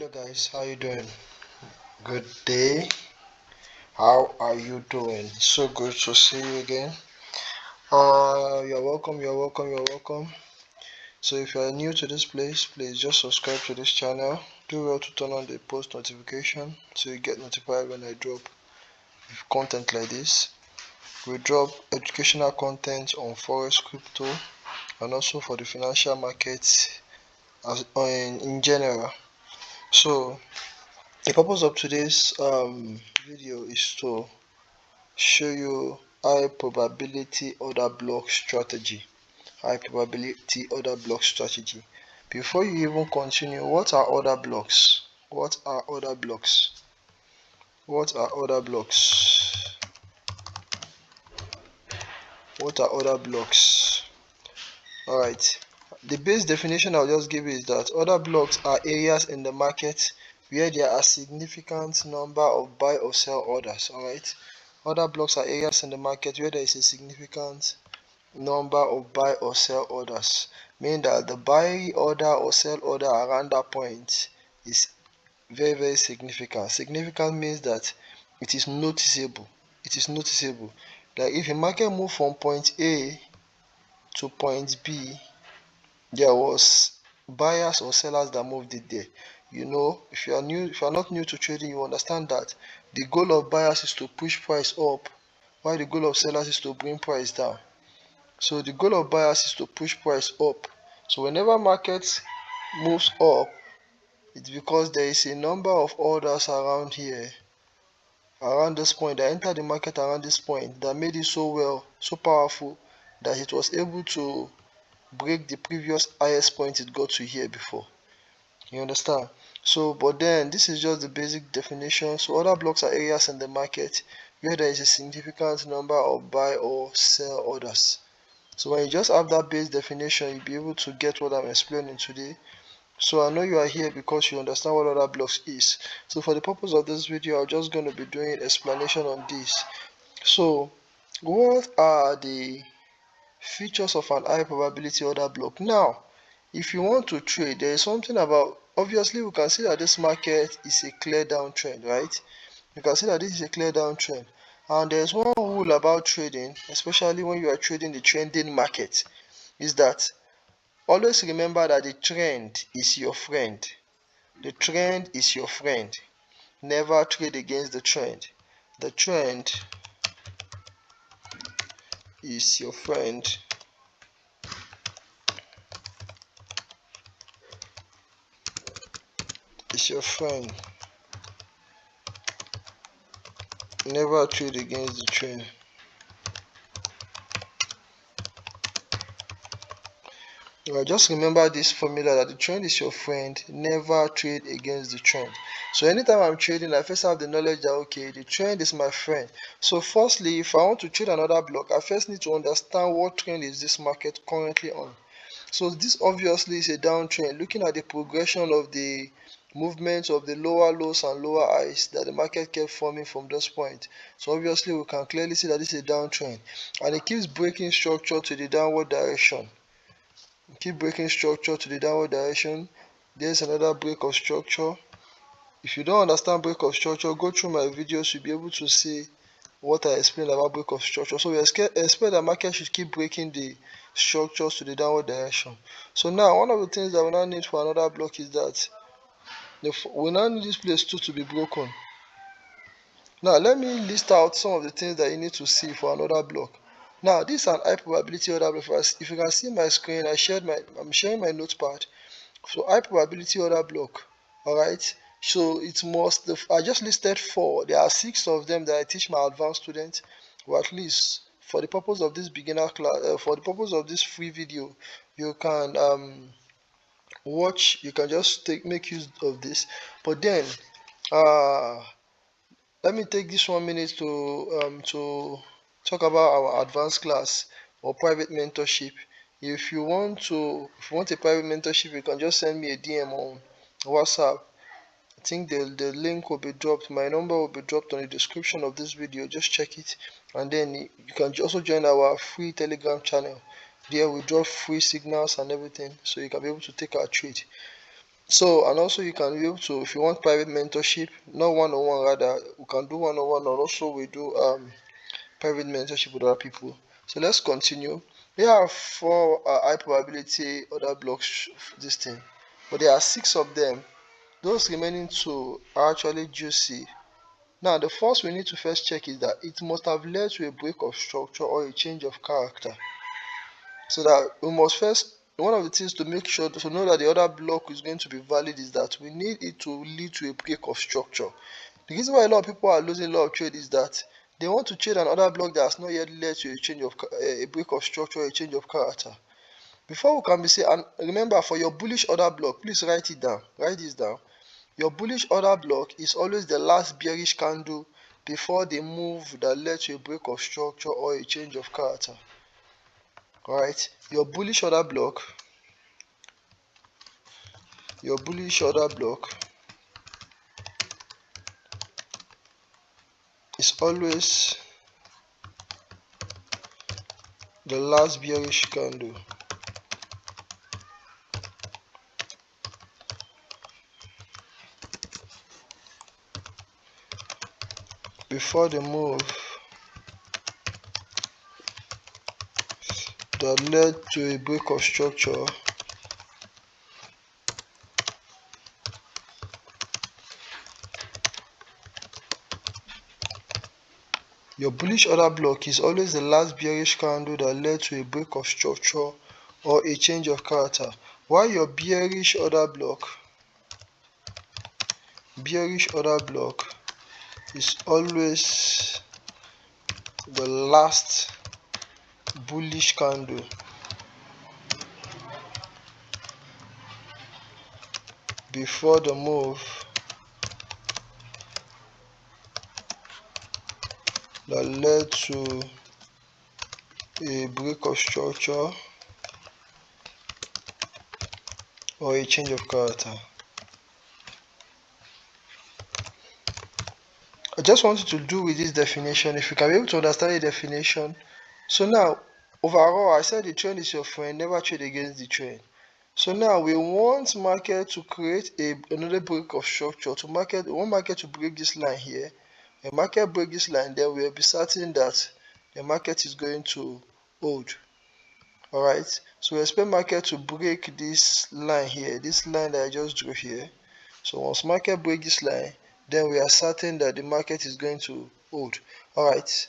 Hello guys, how you doing? Good day. How are you doing? So good to see you again. You're welcome, you're welcome, you're welcome. So if you are new to this place, please just subscribe to this channel. Do well to turn on the post notification so you get notified when I drop content like this. We drop educational content on Forex, crypto, and also for the financial markets as in general. So the purpose of today's video is to show you high probability order block strategy. High probability order block strategy. Before you even continue, what are order blocks? What are order blocks? What are order blocks? What are order blocks? Alright. The base definition I'll just give you is that order blocks are areas in the market where there are significant number of buy or sell orders. Alright. Order blocks are areas in the market where there is a significant number of buy or sell orders, meaning that the buy order or sell order around that point is very significant. Significant means that it is noticeable. It is noticeable. Like if a market move from point A to point B, there was buyers or sellers that moved it there. You know, if you are not new to trading, you understand that the goal of buyers is to push price up, while the goal of sellers is to bring price down. So the goal of buyers is to push price up. So whenever market moves up, it's because there is a number of orders around here, around this point, that entered the market around this point, that made it so powerful that it was able to break the previous highest point it got to here before. You understand? So, but then this is just the basic definition. So order blocks are areas in the market where there is a significant number of buy or sell orders. So when you just have that base definition, you'll be able to get what I'm explaining today. So I know you are here because you understand what order blocks is. So for the purpose of this video, I'm just going to be doing explanation on this. So what are the features of an high probability order block? Now, if you want to trade, there is something about, obviously we can see that this market is a clear downtrend, right? You can see that this is a clear downtrend. And there's one rule about trading, especially when you are trading the trending market, is that always remember that the trend is your friend. The trend is your friend. Never trade against the trend. The trend is your friend. Is your friend. Never trade against the trend. Just remember this formula that the trend is your friend. Never trade against the trend. So anytime I'm trading, I first have the knowledge that okay, the trend is my friend. So firstly, if I want to trade another block, I first need to understand what trend is this market currently on. So this obviously is a downtrend. Looking at the progression of the movements of the lower lows and lower highs that the market kept forming from this point. So obviously we can clearly see that this is a downtrend, and it keeps breaking structure to the downward direction. Keep breaking structure to the downward direction. There's another break of structure. If you don't understand break of structure, go through my videos, you'll be able to see what I explained about break of structure. So we expect the market should keep breaking the structures to the downward direction. So now one of the things that we now need for another block is that we now need this place too to be broken. Now let me list out some of the things that you need to see for another block. Now this is an high probability order block. If you can see my screen, I'm sharing my notepad. So high probability order block. Alright. So it must, I just listed 4. There are 6 of them that I teach my advanced students, or at least for the purpose of this beginner class, for the purpose of this free video, you can watch, you can just make use of this. But then let me take this 1 minute to talk about our advanced class or private mentorship. If you want a private mentorship, you can just send me a DM on WhatsApp. I think the link will be dropped. My number will be dropped on the description of this video. Just check it, and then you can also join our free Telegram channel. There we drop free signals and everything, so you can be able to take our trade. So, and also you can be able to, if you want private mentorship, not one-on-one, rather we can do one-on-one, and also we do private mentorship with other people. So let's continue. There are four high probability order blocks this thing, but there are six of them. Those remaining two are actually juicy. Now the first we need to first check is that it must have led to a break of structure or a change of character. So that we must first, one of the things to make sure to know that the other block is going to be valid is that we need it to lead to a break of structure. The reason why a lot of people are losing a lot of trade is that they want to trade an order block that has not yet led to a change of a break of structure, a change of character. Before we can be say, and remember for your bullish order block, please write it down. Write this down. Your bullish order block is always the last bearish candle before the move that led to a break of structure or a change of character. Alright, your bullish order block is always the last bearish candle before the move that led to a break of structure Your bullish order block is always the last bearish candle that led to a break of structure or a change of character, while your bearish order block is always the last bullish candle before the move that led to a break of structure or a change of character. I just wanted to do with this definition, if you can be able to understand the definition. So now, overall, I said the trend is your friend, never trade against the trend. So now we want market to create another break of structure. We want market to break this line here. When market break this line, then we'll be certain that the market is going to hold. Alright, so we expect market to break this line here, this line that I just drew here. So once market break this line, then we are certain that the market is going to hold. Alright,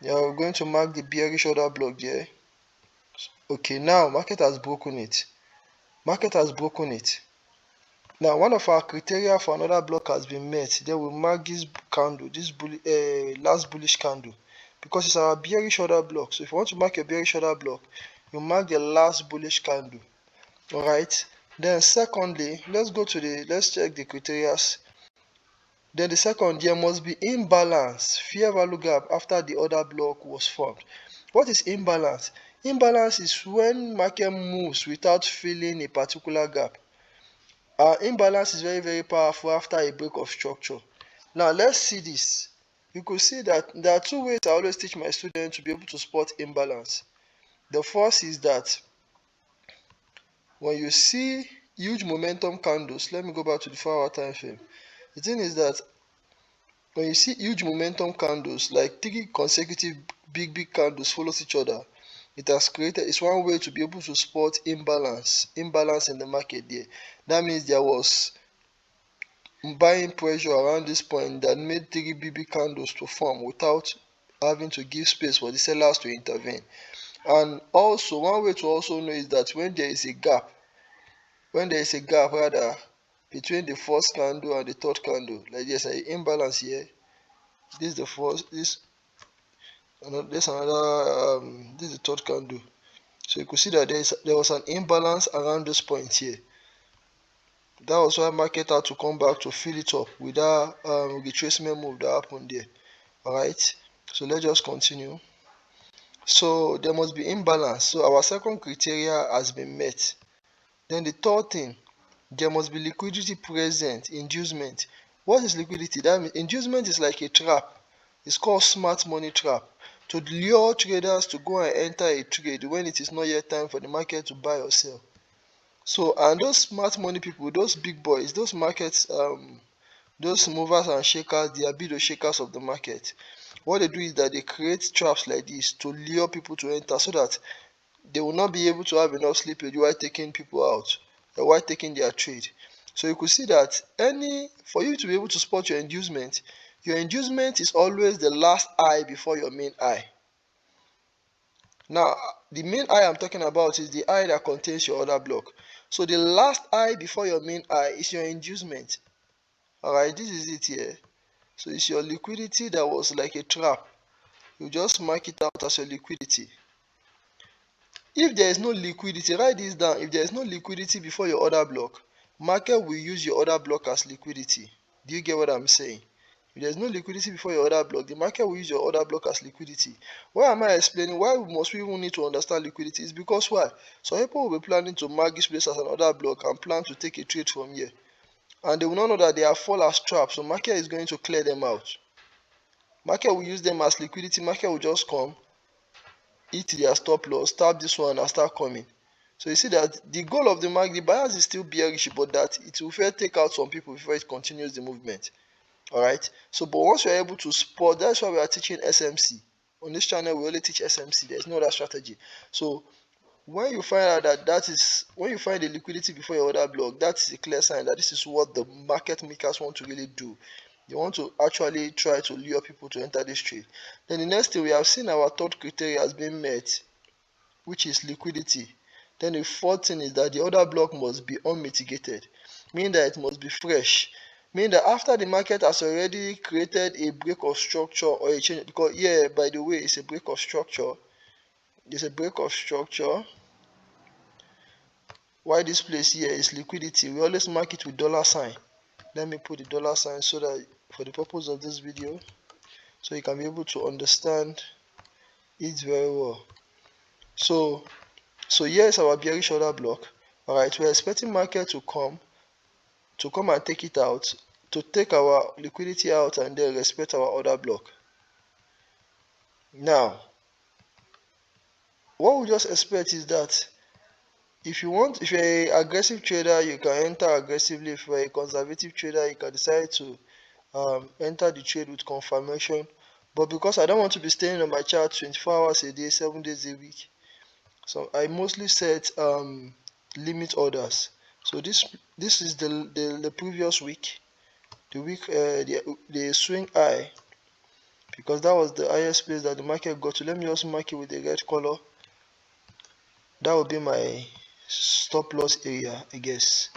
now we're going to mark the bearish order block there. Okay, now market has broken it. Now one of our criteria for another block has been met. Then we'll mark this candle, this last bullish candle, because it's our bearish order block. So if you want to mark your bearish order block, you mark the last bullish candle. Alright, then secondly, let's check the criteria. Then the second, there must be imbalance, fair value gap after the order block was formed. What is imbalance? Imbalance is when market moves without filling a particular gap. Imbalance is very, very powerful after a break of structure. Now let's see this. You could see that there are two ways I always teach my students to be able to spot imbalance. The first is that when you see huge momentum candles, let me go back to the 4-hour time frame. The thing is that when you see huge momentum candles, like 3 consecutive big candles follows each other, it's one way to be able to spot imbalance in the market there. That means there was buying pressure around this point that made 3 big candles to form without having to give space for the sellers to intervene. And also one way to also know is that when there is a gap rather between the first candle and the third candle, like there's an imbalance here. This is the first, this there's another this is the third candle. So you could see that there was an imbalance around this point here. That was why market had to come back to fill it up with that retracement move that happened there. Alright, so let's just continue. So there must be imbalance. So our second criteria has been met. Then the third thing, there must be liquidity present, inducement. What is liquidity? That means inducement is like a trap. It's called smart money trap, to lure traders to go and enter a trade when it is not yet time for the market to buy or sell. So, and those smart money people, those big boys, those markets, those movers and shakers, they are be the shakers of the market. What they do is that they create traps like this to lure people to enter so that they will not be able to have enough slippage while taking people out or while taking their trade. So you could see that for you to be able to spot your inducement is always the last eye before your main eye. Now, the main eye I'm talking about is the eye that contains your order block. So the last eye before your main eye is your inducement. Alright, this is it here. So it's your liquidity that was like a trap. You just mark it out as your liquidity. If there is no liquidity, write this down. If there is no liquidity before your order block, market will use your order block as liquidity. Do you get what I'm saying? If there's no liquidity before your order block, the market will use your order block as liquidity. Why am I explaining? Why must we even need to understand liquidity? It's because why? So people will be planning to mark this place as an order block and plan to take a trade from here. And they will not know that they are fall as traps. So market is going to clear them out. Market will use them as liquidity. Market will just come, hit their stop loss, tap this one and start coming. So you see that the goal of the market, the bias is still bearish, but that it will first take out some people before it continues the movement. Alright, so but once you're able to spot, that's why we are teaching SMC. On this channel, we only teach SMC. There's no other strategy. So when you find out when you find the liquidity before your order block, that is a clear sign that this is what the market makers want to really do. They want to actually try to lure people to enter this trade. Then the next thing, we have seen our third criteria has been met, which is liquidity. Then the fourth thing is that the order block must be unmitigated, meaning that it must be fresh. Meaning that after the market has already created a break of structure or a change, because yeah, by the way, it's a break of structure. It's a break of structure. Why this place here is liquidity, we always mark it with dollar sign. Let me put the dollar sign so that for the purpose of this video, so you can be able to understand it very well. So here is our bearish order block. Alright, we're expecting market to come and take it out, to take our liquidity out and then respect our order block. Now, what we just expect is that if you're an aggressive trader, you can enter aggressively. If you're a conservative trader, you can decide to enter the trade with confirmation. But because I don't want to be staying on my chart 24 hours a day, 7 days a week, so I mostly set limit orders. So this is the previous week, the swing high, because that was the highest place that the market got to. Let me just mark it with a red color. That would be my stop loss area, I guess.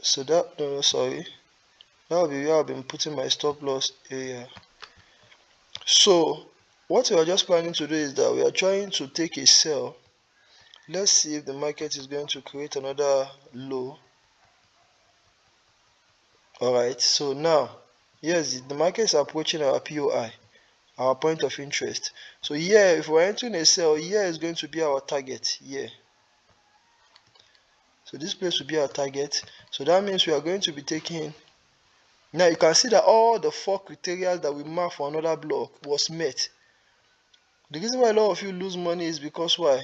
So that that would be where I've been putting my stop loss area. So what we are just planning to do is that we are trying to take a sell. Let's see if the market is going to create another low. Alright, so now, yes, the market is approaching our POI, our point of interest. So here, if we're entering a sell, here is going to be our target here. So this place will be our target. So that means we are going to be taking. Now you can see that all the 4 criteria that we marked for another block was met. The reason why a lot of you lose money is because why?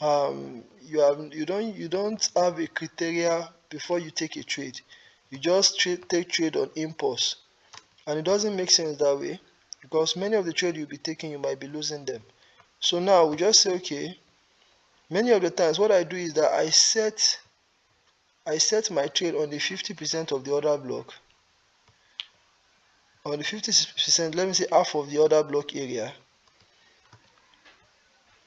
You don't have a criteria before you take a trade. You just take trade on impulse, and it doesn't make sense that way, because many of the trade you'll be taking, you might be losing them. So now we just say, okay, many of the times what I do is that I set my trade on the 50% of the order block. On the 50%, let me say half of the order block area.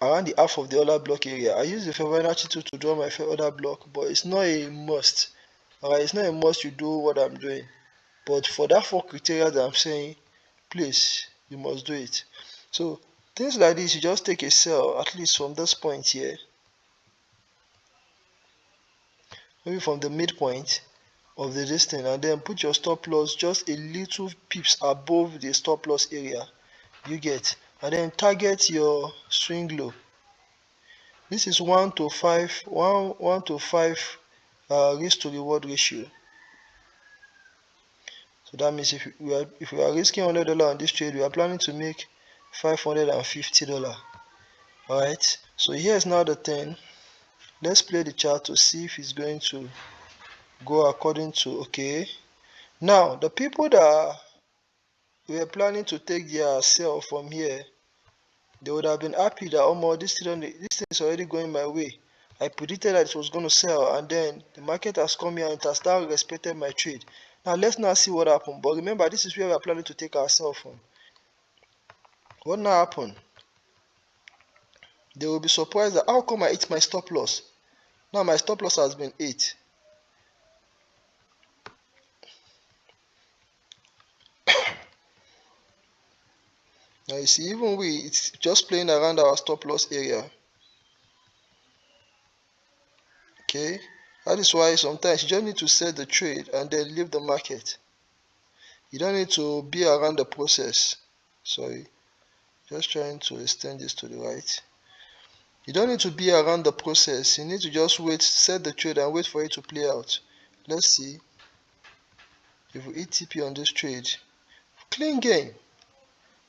Around the half of the order block area, I use the Fibonacci tool to draw my order block, but it's not a must. Alright, it's not a must you do what I'm doing. But for that 4 criteria that I'm saying, please, you must do it. So things like this, you just take a sell, at least from this point here, maybe from the midpoint of the distance, and then put your stop loss just a little pips above the stop loss area you get, and then target your swing low. This is 1 to 5 risk to reward ratio. So that means if we are risking $100 on this trade, we are planning to make $550. Alright, so here's now the thing. Let's play the chart to see if it's going to go according to okay. Now the people that were planning to take their sell from here, they would have been happy that oh my, this thing is already going my way. I predicted that it was going to sell, and then the market has come here and it has now respected my trade. Now let's now see what happened. But remember, this is where we are planning to take our sell from. What now happened? They will be surprised that how come I hit my stop loss? Now my stop loss has been hit. Now you see, even it's just playing around our stop loss area. Okay, that is why sometimes you just need to set the trade and then leave the market. You don't need to be around the process. Sorry, just trying to extend this to the right. You don't need to be around the process. You need to just wait, set the trade and wait for it to play out. Let's see if we hit TP on this trade. Clean game.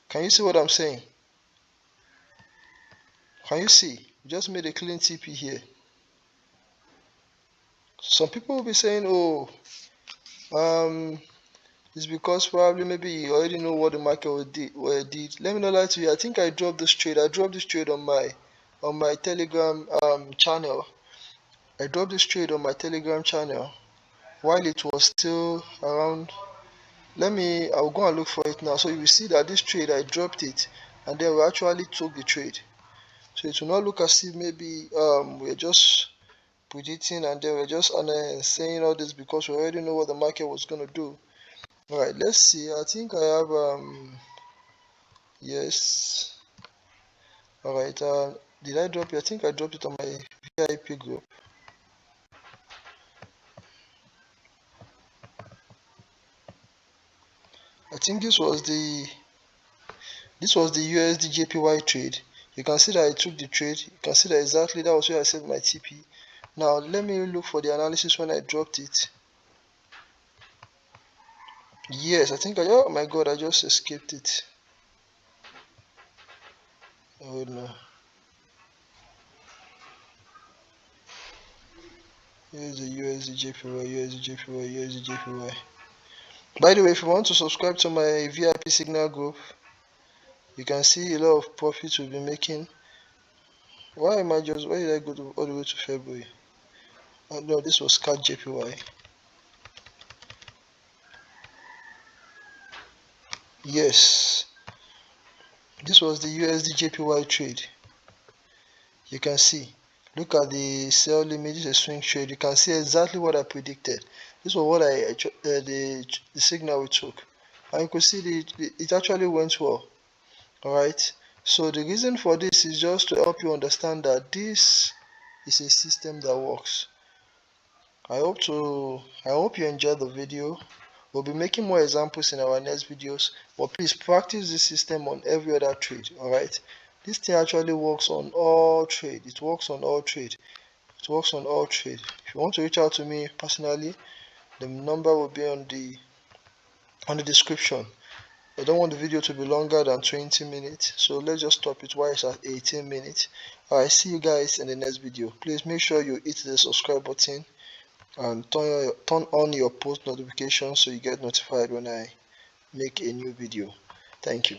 Can you see what I'm saying? Can you see? We just made a clean TP here. Some people will be saying, oh, it's because probably maybe you already know what the market did. Let me not lie to you. I think I dropped this trade. I dropped this trade on my Telegram channel. I dropped this trade on my Telegram channel while it was still around. I'll go and look for it now. So you will see that this trade I dropped it, and then we actually took the trade. So it will not look as if maybe we're just predicting and then we're just saying all this because we already know what the market was gonna do. All right, let's see. I think I have yes. All right. Did I drop it? I think I dropped it on my VIP group. I think this was the USD JPY trade. You can see that I took the trade. You can see that exactly that was where I saved my TP. Now let me look for the analysis when I dropped it. Yes, I think oh my god, I just escaped it. Oh no. Here's the USD JPY, USD JPY, USD JPY. By the way, if you want to subscribe to my VIP signal group, you can see a lot of profits we'll be making. Why did I go all the way to February? Oh no, this was CAD JPY. Yes, this was the USD JPY trade. You can see. Look at the sell limit. This is a swing trade. You can see exactly what I predicted. This was what the signal we took, and you could see it actually went well. All right. So the reason for this is just to help you understand that this is a system that works. I hope you enjoyed the video. We'll be making more examples in our next videos, but please practice this system on every other trade. All right. This thing actually works on all trade. It works on all trade. It works on all trade. If you want to reach out to me personally, the number will be on the description. I don't want the video to be longer than 20 minutes, so let's just stop it while it's at 18 minutes. Alright, see you guys in the next video. Please make sure you hit the subscribe button and turn on your post notifications so you get notified when I make a new video. Thank you.